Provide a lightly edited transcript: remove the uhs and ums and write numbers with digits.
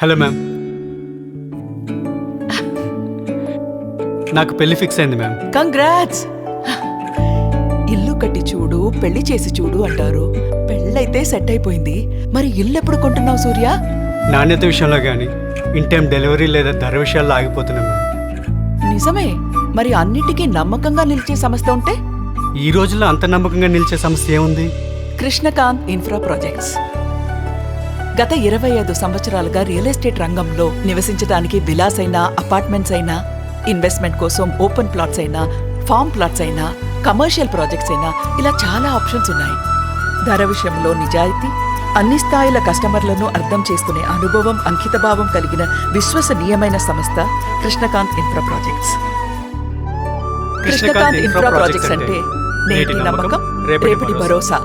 Hello ma'am, నాకు పెళ్లి fix అయింది మ్యామ్. కంగ్రాట్స్. ఇల్లు కట్టి చూడు, పెళ్లి చేసి చూడు అంటారు. పెళ్ళైతే సెట్ అయిపోయింది. మరి ఇల్లు ఎప్పుడు కొంటున్నావు సూర్య? నాణ్యత విషయంలో కానీ ఇన్ టైం డెలివరీ లేదా ధర విషయాల్లో ఆగిపోతున్నాం మ్యామ్. నిజమే. మరి అన్నిటికీ నమ్మకంగా నిలిచే సంస్థ ఉంటే? ఈ రోజుల్లో అంత నమ్మకంగా నిలిచే సమస్య ఏముంది? Krishnakanth infra projects. గత 25 సంవత్సరాలుగా రియల్ ఎస్టేట్ రంగంలో నివసించడానికి విలాస్ అయినా, అపార్ట్మెంట్స్ అయినా, ఇన్వెస్ట్మెంట్ కోసం ఓపెన్ ప్లాట్స్ అయినా, ఫార్మ్ ప్లాట్స్ అయినా, కమర్షియల్ ప్రాజెక్ట్స్ అయినా, ఇలా చాలా ఆప్షన్స్ ఉన్నాయి. ధర విషయంలో నిజాయితీ, అన్ని స్థాయిల కస్టమర్లను అర్థం చేసుకునే అనుభవం, అంకితభావం కలిగిన విశ్వసనీయమైన సంస్థ Krishnakanth infra projects. Krishnakanth infra projects అంటే నేటి నమ్మకం, రేపటి భరోసా.